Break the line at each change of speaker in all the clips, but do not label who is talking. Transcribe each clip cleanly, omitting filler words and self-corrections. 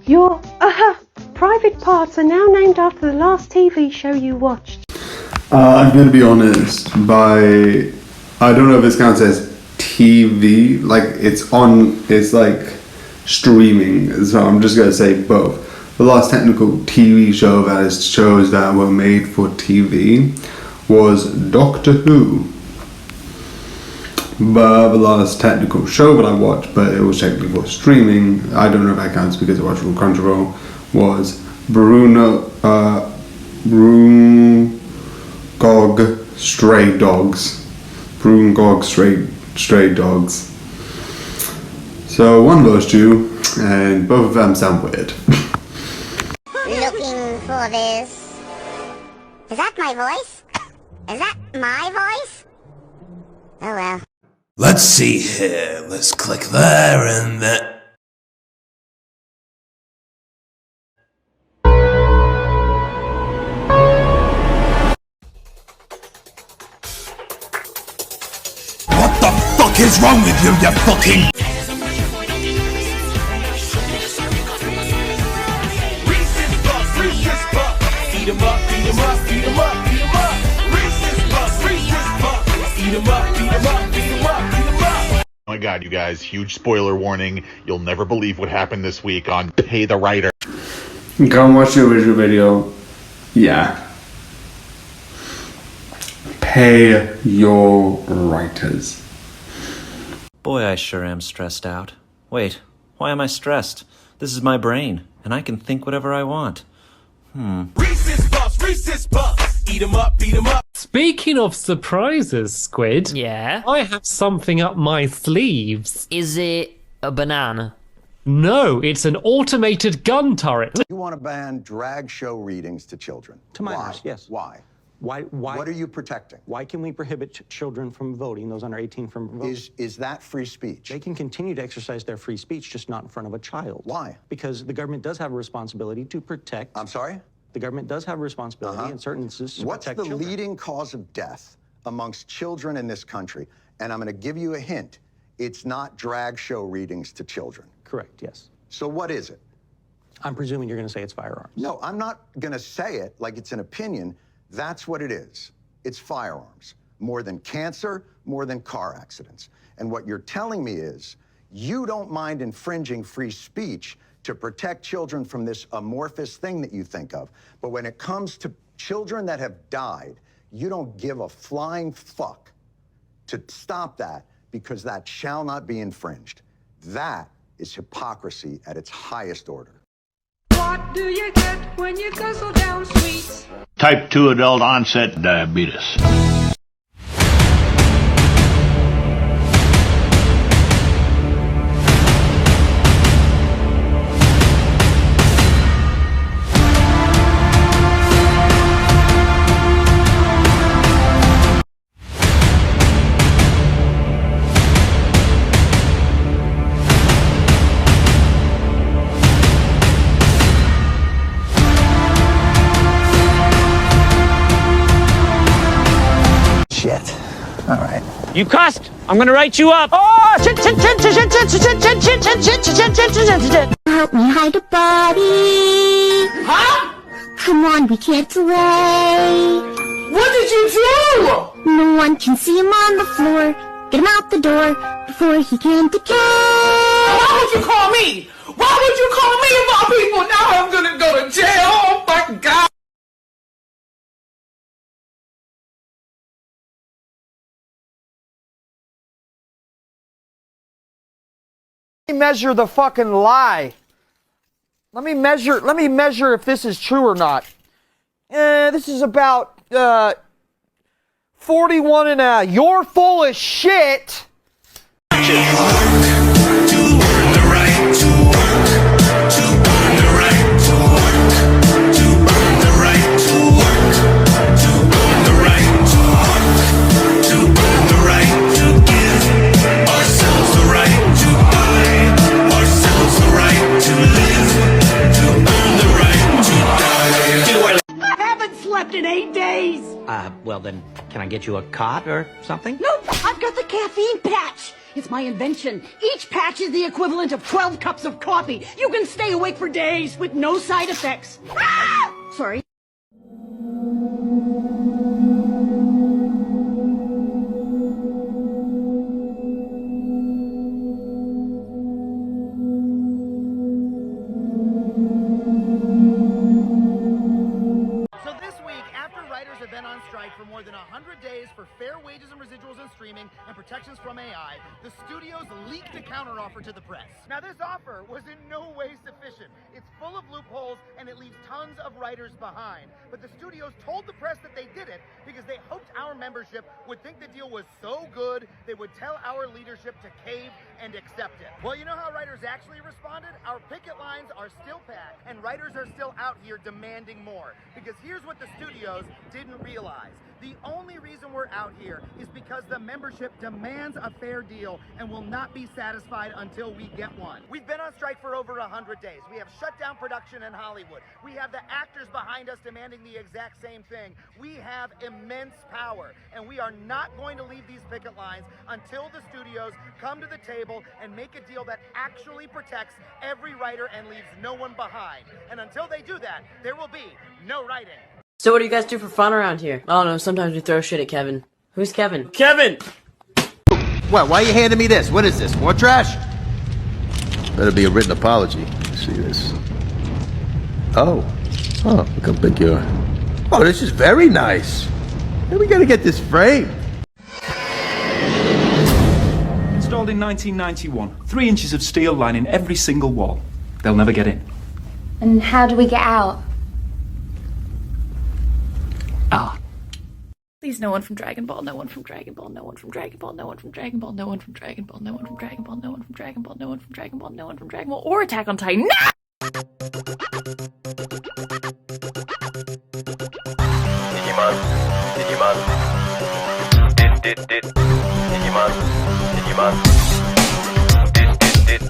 Your private parts are now named after the last TV show you watched.
I'm going to be honest, I don't know if this counts as TV, like it's like streaming, so I'm just going to say both. The last technical TV show that is shows that were made for TV was Doctor Who. But the last technical show that I watched, but it was technically for streaming, I don't know if that counts because I watched it on Crunchyroll, was Broomgog Stray Dogs. Broomgog Stray Dogs. So one of those two, and both of them sound weird.
Looking for this. Is that my voice? Is that my voice? Oh well.
Let's see here. Let's click there and then. What the fuck is wrong with you, you fucking...
Eat 'em up, eat 'em up, eat 'em up, eat 'em up. Reese's Puffs. Eat 'em up, eat 'em up, eat 'em up, eat 'em up.
Oh my god, you guys, huge spoiler warning. You'll never believe what happened this week on Pay the Writer.
Go and watch the original video. Yeah. Pay your writers.
Boy, I sure am stressed out. Wait, why am I stressed? This is my brain, and I can think whatever I want.
Reese's Puffs. Eat 'em up, eat 'em up.
Speaking of surprises, Squid,
Yeah?
I have something up my sleeves.
Is it a banana?
No, it's an automated gun turret.
You want to ban drag show readings to children?
To minors,
Why?
yes.
Why?
Why?
What are you protecting?
Why can we prohibit children from voting, those under 18 from voting?
Is that free speech?
They can continue to exercise their free speech, just not in front of a child.
Why?
Because the government does have a responsibility to protect.
I'm sorry?
The government does have a responsibility in certain instances to
What's
protect
the
children.
leading cause of death amongst children in this country? And I'm going to give you a hint. It's not drag show readings to children.
Correct, yes.
So what is it?
I'm presuming you're going to say it's firearms.
No, I'm not going to say it like it's an opinion. That's what it is. It's firearms. More than cancer, more than car accidents. And what you're telling me is you don't mind infringing free speech to protect children from this amorphous thing that you think of. But when it comes to children that have died, you don't give a flying fuck to stop that because that shall not be infringed. That is hypocrisy at its highest order.
What do you get when you guzzle down sweets?
Type 2 adult onset diabetes.
Shit. All right.
You cussed! I'm gonna write you up! Oh!
Help me hide a body.
Huh?
Come on, we can't delay.
What did you do?
No one can see him on the floor. Get him out the door before he can decay.
Why would you call me? Why would you call me of all people? Now I'm gonna go to jail. Oh my God.
Let me measure the fucking lie. Let me measure if this is true or not. This is about 41 and a. You're full of shit.
In 8 days.
Well then, can I get you a cot or something?
Nope, I've got the caffeine patch.
It's my invention. Each patch is the equivalent of 12 cups of coffee. You can stay awake for days with no side effects. Ah! Sorry.
Have been on strike for more than 100 days for fair wages and residuals in streaming and protections from AI, the studios leaked a counteroffer to the press. Now, this offer was in no way sufficient. It's full of loopholes and it leaves tons of writers behind. But the studios told the press that they did it because they hoped our membership would think the deal was so good they would tell our leadership to cave and accept it. Well, you know how writers actually responded? Our picket lines are still packed and writers are still out here demanding more. Because here's what the studios didn't realize. The only reason we're out here is because the membership demands a fair deal and will not be satisfied until we get one. We've been on strike for over 100 days. We have shut down production in Hollywood. We have the actors behind us demanding the exact same thing. We have immense power, and we are not going to leave these picket lines until the studios come to the table and make a deal that actually protects every writer and leaves no one behind. And until they do that, there will be no writing.
So what do you guys do for fun around here? I don't know, sometimes we throw shit at Kevin. Who's Kevin? Kevin!
What, why are you handing me this? What is this, more trash? Better be a written apology. Let's see this. Oh, look how big you are. Oh, this is very nice. Hey, we gotta get this framed.
Installed in 1991. 3 inches of steel lining every single wall. They'll never get in.
And how do we get out?
Please, no one from Dragon Ball, no one from Dragon Ball, no one from Dragon Ball, no one from Dragon Ball, no one from Dragon Ball, no one from Dragon Ball, no one from Dragon Ball, no one from Dragon Ball, no one from Dragon Ball, or Attack on Titan.
Digimon.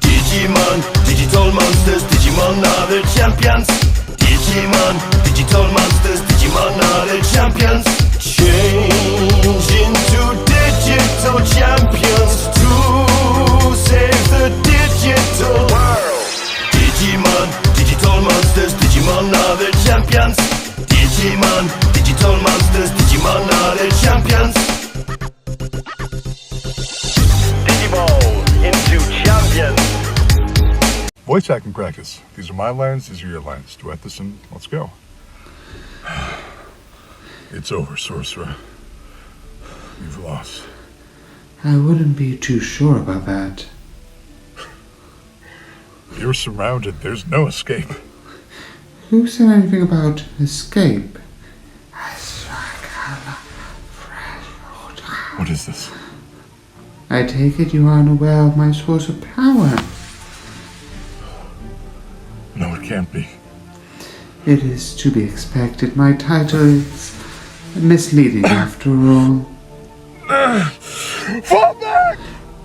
Digimon, digital monsters, Digimon are the champions. Digimon, digital monsters, Digimon are the champions. Change into digital champions to save the digital world. Digimon, digital monsters, Digimon are the champions. Digimon, digital monsters, Digimon are the champions. Digimon into champions.
Voice acting practice. These are my lines, these are your lines. Duet this and let's go. It's over, sorcerer. You've lost.
I wouldn't be too sure about that.
You're surrounded. There's no escape.
Who said anything about escape?
What is this?
I take it you are unaware of my source of power.
No, it can't be.
It is to be expected. My title is misleading after all.
Fall back!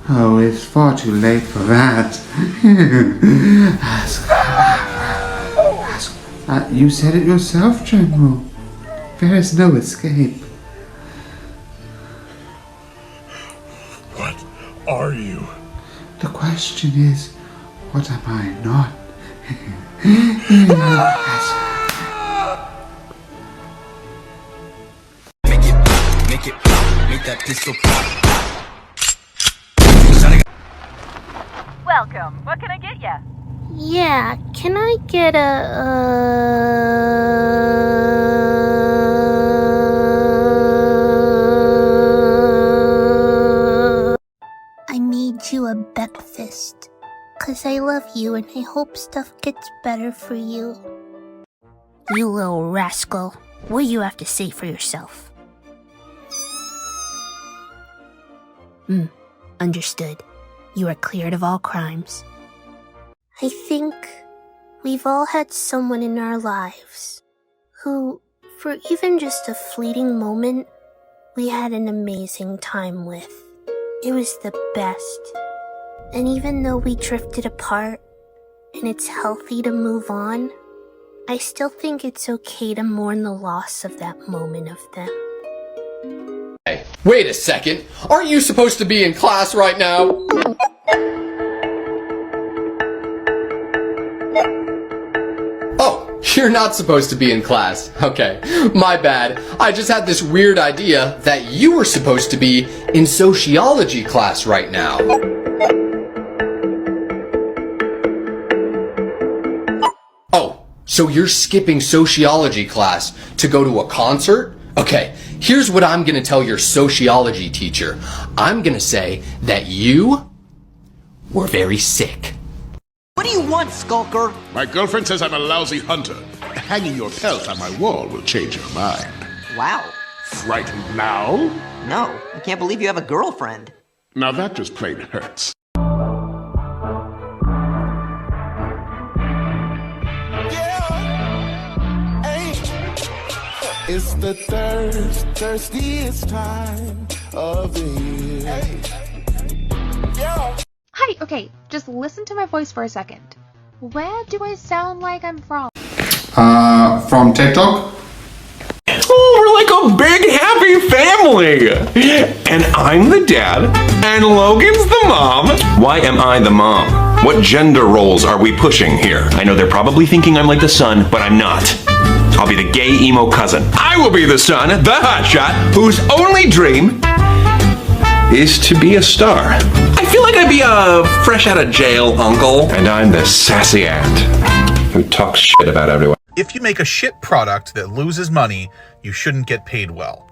Oh, it's far too late for that. You said it yourself, General. There is no escape.
What are you?
The question is, what am I not?
Make it pop, make that pistol pop.
Welcome. What can I get ya?
Yeah, can I get I made you a breakfast. 'Cause I love you and I hope stuff gets better for you. You little rascal. What do you have to say for yourself? Understood. You are cleared of all crimes. I think we've all had someone in our lives who, for even just a fleeting moment, we had an amazing time with. It was the best. And even though we drifted apart, and it's healthy to move on, I still think it's okay to mourn the loss of that moment of them.
Hey.
Wait a second. Aren't you supposed to be in class right now? Oh, you're not supposed to be in class. Okay, my bad. I just had this weird idea that you were supposed to be in sociology class right now. Oh, so you're skipping sociology class to go to a concert? Okay, here's what I'm gonna tell your sociology teacher. I'm gonna say that you were very sick.
What do you want, Skulker?
My girlfriend says I'm a lousy hunter. Hanging your pelt on my wall will change her mind.
Wow.
Frightened now?
No, I can't believe you have a girlfriend.
Now that just plain hurts.
It's the thirstiest time of the year.
Hi, okay, just listen to my voice for a second. Where do I sound like I'm from?
From TikTok?
Oh, we're like a big happy family! And I'm the dad, and Logan's the mom. Why am I the mom? What gender roles are we pushing here? I know they're probably thinking I'm like the son, but I'm not. I'll be the gay emo cousin. I will be the son, the hotshot, whose only dream is to be a star. I feel like I'd be a fresh out of jail uncle. And I'm the sassy aunt who talks shit about everyone.
If you make a shit product that loses money, you shouldn't get paid well.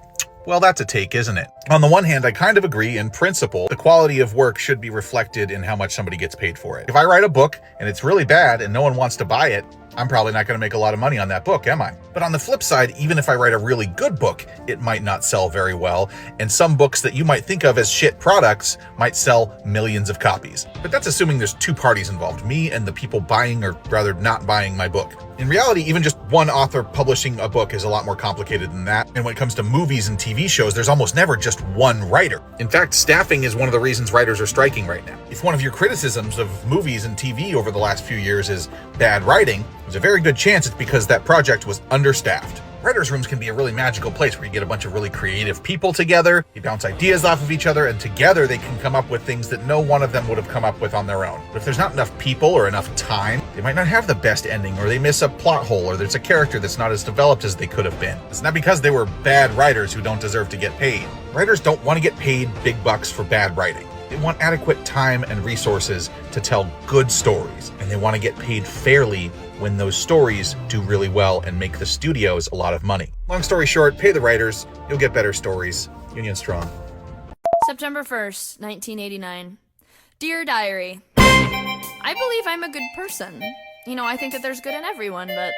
Well, that's a take, isn't it? On the one hand, I kind of agree in principle. The quality of work should be reflected in how much somebody gets paid for it. If I write a book and it's really bad and no one wants to buy it, I'm probably not going to make a lot of money on that book, am I? But on the flip side, even if I write a really good book, it might not sell very well, and some books that you might think of as shit products might sell millions of copies. But that's assuming there's two parties involved, me and the people buying or rather not buying my book. In reality, even just one author publishing a book is a lot more complicated than that. And when it comes to movies and TV shows, there's almost never just one writer. In fact, staffing is one of the reasons writers are striking right now. If one of your criticisms of movies and TV over the last few years is bad writing, there's a very good chance it's because that project was understaffed. Writers' rooms can be a really magical place where you get a bunch of really creative people together, you bounce ideas off of each other, and together they can come up with things that no one of them would have come up with on their own. But if there's not enough people or enough time, they might not have the best ending, or they miss a plot hole, or there's a character that's not as developed as they could have been. It's not because they were bad writers who don't deserve to get paid. Writers don't want to get paid big bucks for bad writing. They want adequate time and resources to tell good stories, and they want to get paid fairly when those stories do really well and make the studios a lot of money. Long story short, pay the writers, you'll get better stories. Union strong.
September 1st, 1989. Dear Diary, I believe I'm a good person. You know, I think that there's good in everyone, but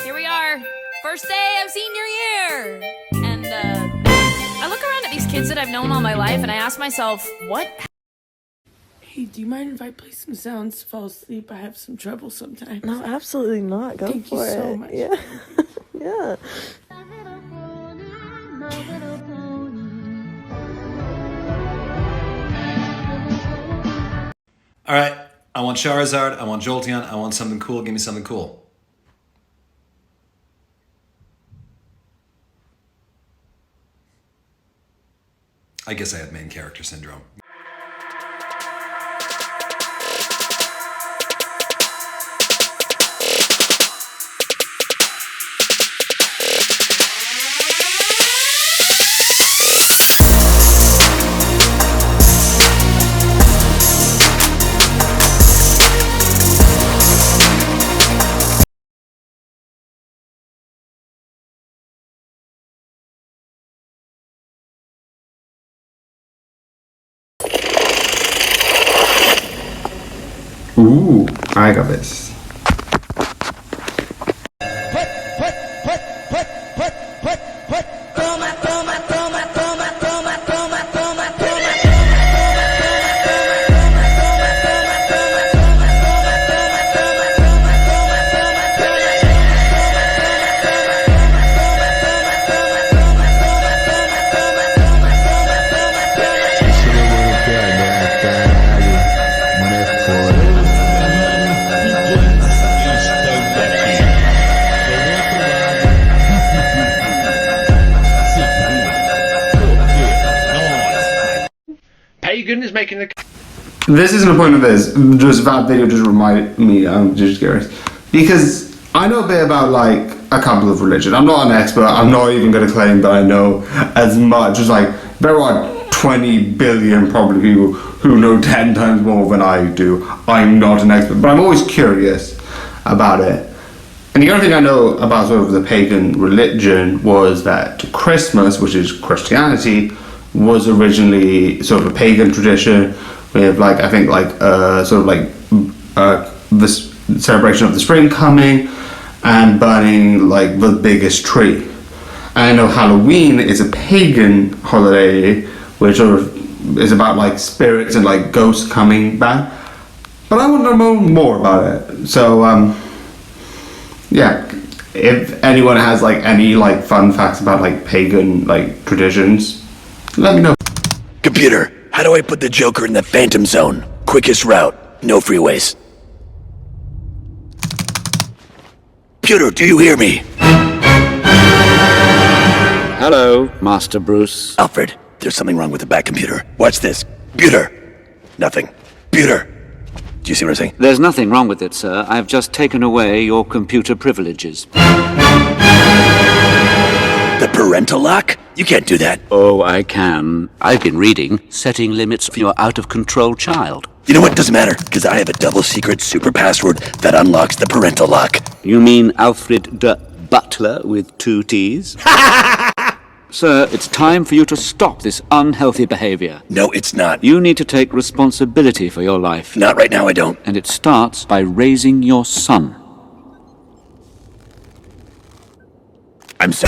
here we are. First day of senior year! And, I look around at these kids that I've known all my life and I ask myself, what?
Hey, do you mind if I play some sounds to fall asleep? I have some trouble sometimes.
No, absolutely not. Go
Thank
for
you
it.
so much.
Yeah. Yeah.
Alright, I want Charizard, I want Jolteon, I want something cool, give me something cool. I guess I have main character syndrome.
Ooh, I got this.
pagan is making the...
This isn't a point of this, just that video just reminded me, I'm just curious. Because I know a bit about like a couple of religions. I'm not an expert, I'm not even going to claim that I know as much as like, there are 20 billion probably people who know 10 times more than I do. I'm not an expert, but I'm always curious about it. And the only thing I know about sort of the pagan religion was that Christmas, which is Christianity, was originally sort of a pagan tradition with like, I think like sort of like this celebration of the spring coming and burning like the biggest tree. And I know Halloween is a pagan holiday which sort of is about like spirits and like ghosts coming back. But I want to know more about it. So yeah, if anyone has like any like fun facts about like pagan like traditions, let me know.
Computer, how do I put the Joker in the Phantom Zone? Quickest route, no freeways. Computer, do you hear me?
Hello, Master Bruce.
Alfred, there's something wrong with the back computer. Watch this. Computer. Nothing. Computer. Do you see what I'm saying?
There's nothing wrong with it, sir. I've just taken away your computer privileges.
The parental lock? You can't do that.
Oh, I can. I've been reading Setting Limits for Your Out-of-Control Child.
You know what? Doesn't matter, because I have a double secret super password that unlocks the parental lock.
You mean Alfred de Butler with 2 T's? Sir, it's time for you to stop this unhealthy behavior.
No, it's not.
You need to take responsibility for your life.
Not right now, I don't.
And it starts by raising your son.
I'm so...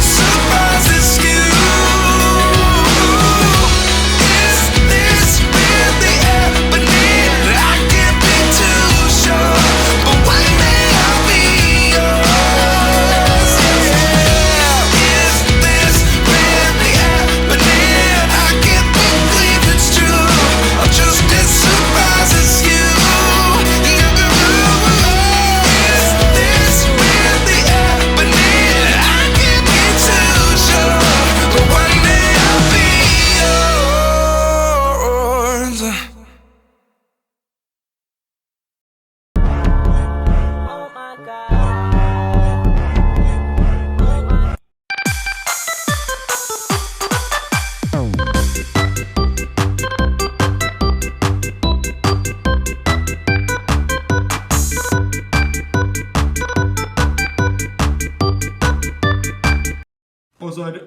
Also,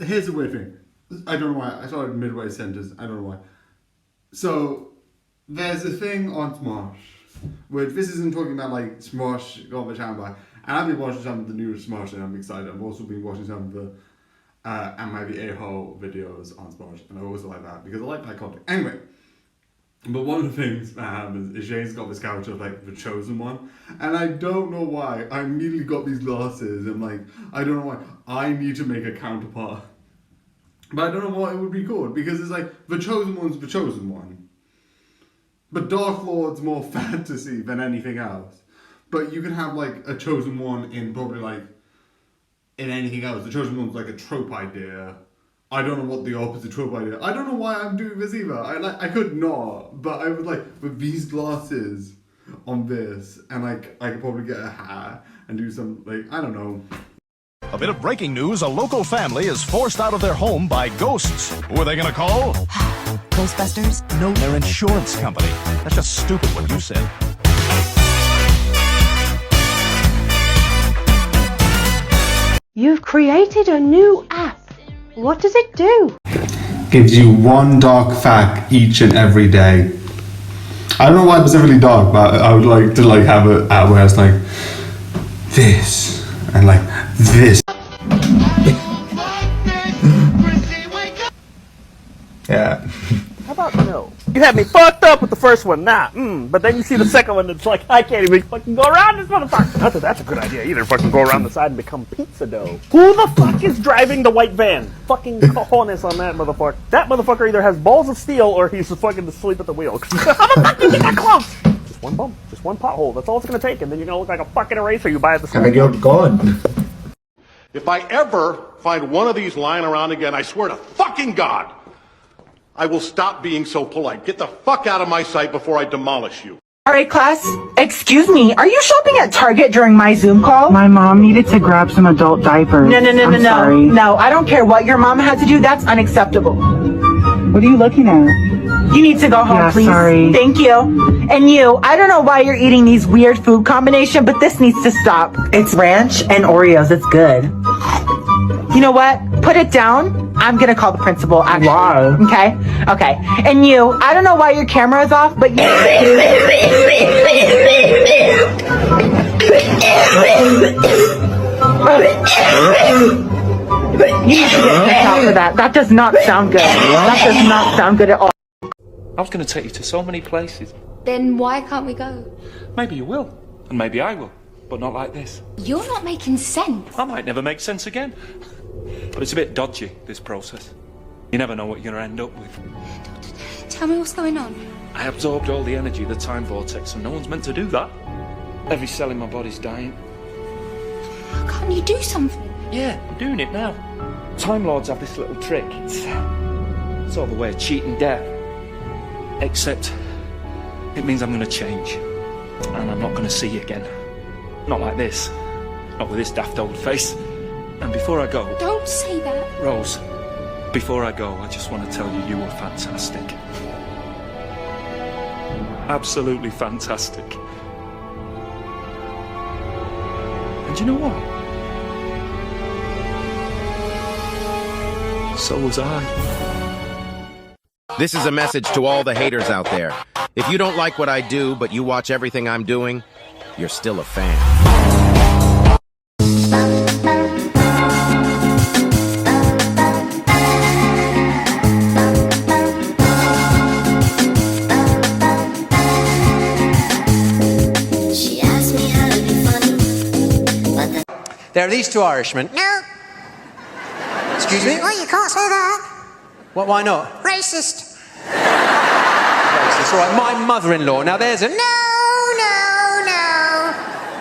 here's the weird thing. I don't know why. I started midway sentence. I don't know why. So, there's a thing on Smosh, which this isn't talking about like Smosh got the channel by. And I've been watching some of the new Smosh and I'm excited. I've also been watching some of the Am I the A-hole videos on Smosh. And I also like that because I like that content. Anyway. But one of the things that happens is Shane's got this character of like the chosen one, and I don't know why. I immediately got these glasses and like I don't know why I need to make a counterpart. But I don't know what it would be called because it's like the chosen one's the chosen one. But Dark Lord's more fantasy than anything else. But you can have like a chosen one in probably like in anything else. The chosen one's like a trope idea. I don't know what the opposite trope idea. I don't know why I'm doing this either. I could not, but I would like with these glasses on this, and like I could probably get a hat and do some like I don't know.
A bit of breaking news: a local family is forced out of their home by ghosts. Who are they gonna call?
Ghostbusters?
No, their insurance company. That's just stupid what you said.
You've created a new app. What does it do?
Gives you one dark fact each and every day. I don't know why specifically dark, but I would like to like have an app where it's like this and like this. Yeah.
How about no? You had me fucked up with the first one, but then you see the second one, it's like, I can't even fucking go around this motherfucker. Not that that's a good idea either, fucking go around the side and become pizza dough. Who the fuck is driving the white van? Fucking cojones on that motherfucker. That motherfucker either has balls of steel or he's fucking asleep at the wheel. How the fuck did you get that close? Just one bump, just one pothole, that's all it's gonna take, and then you're gonna look like a fucking eraser you buy at the store.
And you're gone.
If I ever find one of these lying around again, I swear to fucking God, I will stop being so polite. Get the fuck out of my sight before I demolish you.
All right, class. Excuse me. Are you shopping at Target during my Zoom call? My mom needed to grab some adult diapers. No, I don't care what your mom had to do. That's unacceptable. What are you looking at? You need to go home, please. Sorry. Thank you. And you, I don't know why you're eating these weird food combination, but this needs to stop. It's ranch and Oreos. It's good. You know what? Put it down. I'm gonna call the principal, actually. Why? Okay. And you, I don't know why your camera is off, but you... You need to get kicked out for that. That does not sound good. That does not sound good at all.
I was going to take you to so many places.
Then why can't we go?
Maybe you will, and maybe I will, but not like this.
You're not making sense.
I might never make sense again. But it's a bit dodgy, this process. You never know what you're going to end up with.
Tell me what's going on.
I absorbed all the energy of the time vortex, and no one's meant to do that. Every cell in my body's dying.
Can't you do something?
Yeah, I'm doing it now. Time Lords have this little trick. It's sort of a way of cheating death. Except, it means I'm going to change. And I'm not going to see you again. Not like this. Not with this daft old face. And before I go...
Don't say that.
Rose, before I go, I just want to tell you you were fantastic. Absolutely fantastic. And you know what? So was I.
This is a message to all the haters out there. If you don't like what I do, but you watch everything I'm doing, you're still a fan.
She asked me how to be funny, but
There are these two Irishmen.
No.
Excuse me?
Well, you can't say that.
What, why not?
Racist.
Racist. All right, my mother-in-law. Now there's a...
No.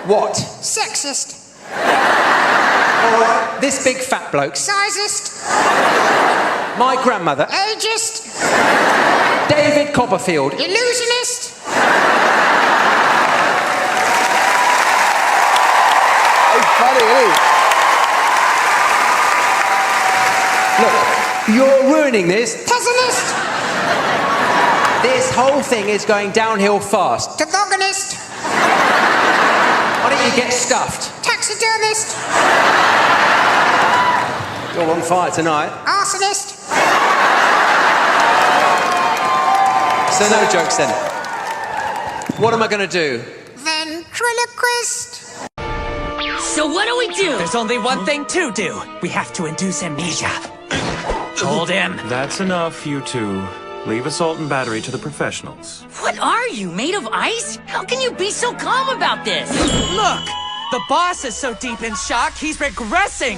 What?
Sexist.
All right, this big fat bloke.
Sizist.
My grandmother.
Ageist.
David Copperfield.
Illusionist.
Look, you're ruining this.
Pessimist.
This whole thing is going downhill fast.
Tobogganist.
Why don't you get stuffed?
Taxidermist.
You're on fire tonight.
Arsonist.
So no jokes then. What am I going to do?
Ventriloquist.
So what do we do? There's only one thing to do. We have to induce amnesia. Hold him.
That's enough, you two. Leave assault and battery to the professionals.
What are you, made of ice? How can you be so calm about this? Look, the boss is so deep in shock, he's regressing.